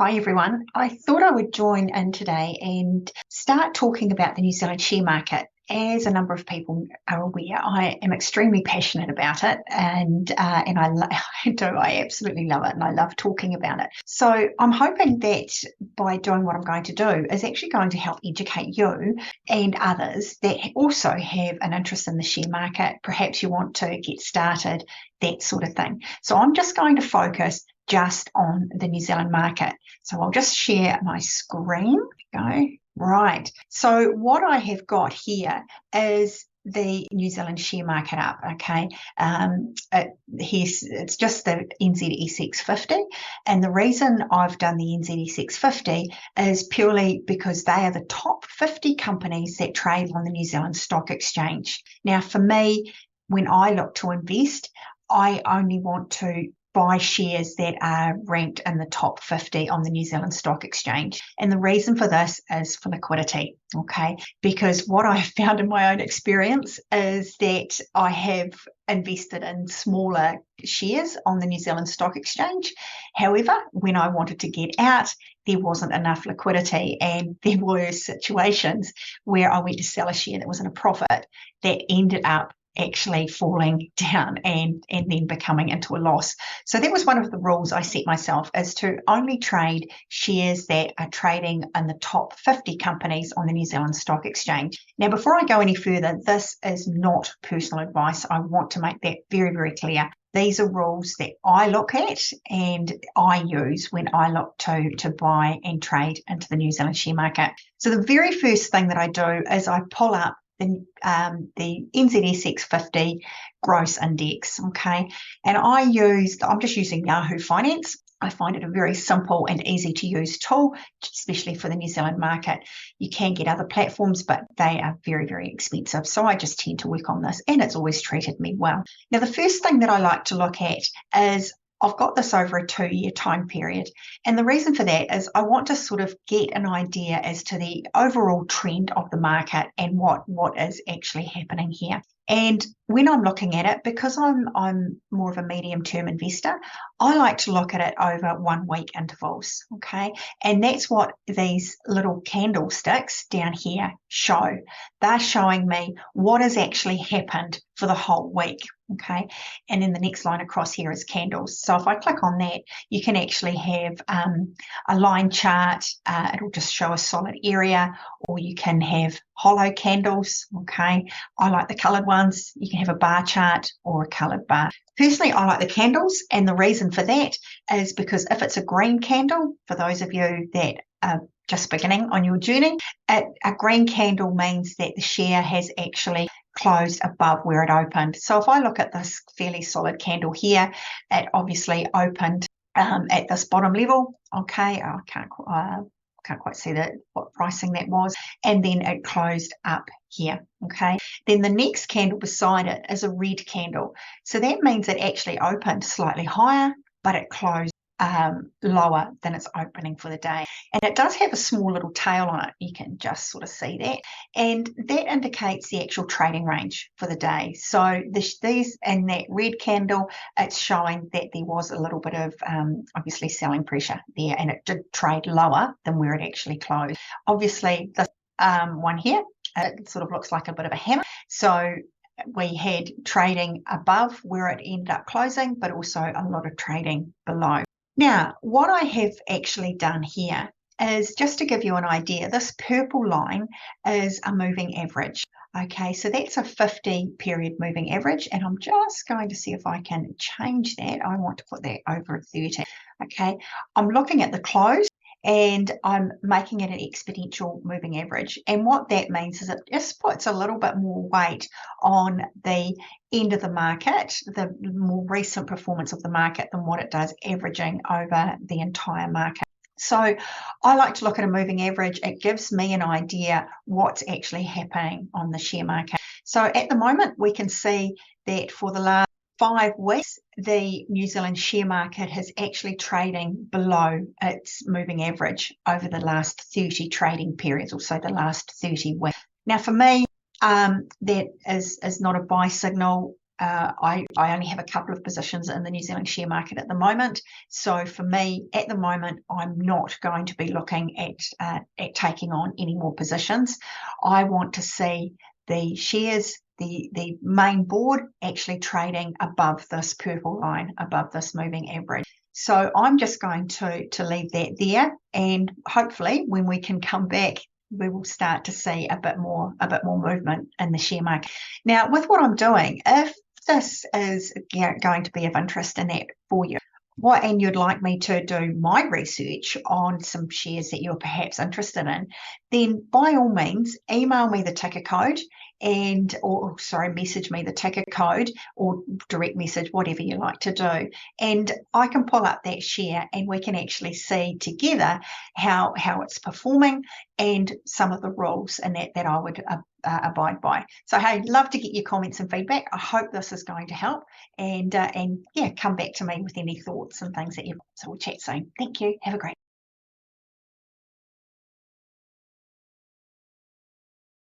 Hi everyone. I thought I would join in today and start talking about the New Zealand share market. As a number of people are aware, I am extremely passionate about it, and I absolutely love it, and I love talking about it. So I'm hoping that by doing what I'm going to do is actually going to help educate you and others that also have an interest in the share market. Perhaps you want to get started, that sort of thing. So I'm just going to focus just on the New Zealand market. So I'll just share my screen. Go. Right. So what I have got here is the New Zealand share market up. Okay. It's just the NZSX 50. And the reason I've done the NZSX 50 is purely because they are the top 50 companies that trade on the New Zealand Stock Exchange. Now, for me, when I look to invest, I only want to buy shares that are ranked in the top 50 on the New Zealand Stock Exchange. And the reason for this is for liquidity, okay? Because what I have found in my own experience is that I have invested in smaller shares on the New Zealand Stock Exchange. However, when I wanted to get out, there wasn't enough liquidity, and there were situations where I went to sell a share that was in a profit that ended up actually falling down and then becoming into a loss. So that was one of the rules I set myself, is to only trade shares that are trading in the top 50 companies on the New Zealand Stock Exchange. Now, before I go any further, this is not personal advice. I want to make that very, very clear. These are rules that I look at and I use when I look to buy and trade into the New Zealand share market. So the very first thing that I do is I pull up the NZSX 50 gross index, okay? And I'm just using Yahoo Finance. I find it a very simple and easy to use tool, especially for the New Zealand market. You can get other platforms, but they are very, very expensive. So I just tend to work on this, and it's always treated me well. Now, the first thing that I like to look at is I've got this over a 2-year time period. And the reason for that is I want to sort of get an idea as to the overall trend of the market and what is actually happening here. And when I'm looking at it, because I'm more of a medium-term investor, I like to look at it over 1 week intervals, okay? And that's what these little candlesticks down here show. They're showing me what has actually happened for the whole week, okay? And then the next line across here is candles. So if I click on that, you can actually have a line chart. It'll just show a solid area, or you can have hollow candles, okay? I like the coloured ones. You can have a bar chart or a coloured bar. Personally, I like the candles, and the reason for that is because if it's a green candle, for those of you that are just beginning on your journey, a green candle means that the share has actually closed above where it opened. So if I look at this fairly solid candle here, it obviously opened at this bottom level, okay? I can't quite see what pricing that was, and then it closed up here, okay? Then the next candle beside it is a red candle. So that means it actually opened slightly higher, but it closed lower than its opening for the day. And it does have a small little tail on it. You can just sort of see that. And that indicates the actual trading range for the day. So these and that red candle, it's showing that there was a little bit of obviously selling pressure there, and it did trade lower than where it actually closed. Obviously, this one here, it sort of looks like a bit of a hammer. So we had trading above where it ended up closing, but also a lot of trading below. Now, what I have actually done here is just to give you an idea, this purple line is a moving average. Okay, so that's a 50 period moving average, and I'm just going to see if I can change that. I want to put that over a 30. Okay, I'm looking at the close, and I'm making it an exponential moving average. And what that means is it just puts a little bit more weight on the end of the market, the more recent performance of the market, than what it does averaging over the entire market. So I like to look at a moving average. It gives me an idea what's actually happening on the share market. So at the moment, we can see that for the last 5 weeks, the New Zealand share market is actually trading below its moving average over the last 30 trading periods, also the last 30 weeks. Now, for me, that is not a buy signal. I only have a couple of positions in the New Zealand share market at the moment. So for me, at the moment, I'm not going to be looking at taking on any more positions. I want to see the shares, the main board actually trading above this purple line, above this moving average. So I'm just going to leave that there, and hopefully when we can come back, we will start to see a bit more movement in the share market. Now, with what I'm doing, if this is going to be of interest in that for you, and you'd like me to do my research on some shares that you're perhaps interested in, then by all means, email me the ticker code message me the ticker code or direct message, whatever you like to do. And I can pull up that share and we can actually see together how it's performing and some of the rules and that I would abide by. So, hey, love to get your comments and feedback. I hope this is going to help, and yeah, come back to me with any thoughts and things that you've got. So we'll chat soon. Thank you. Have a great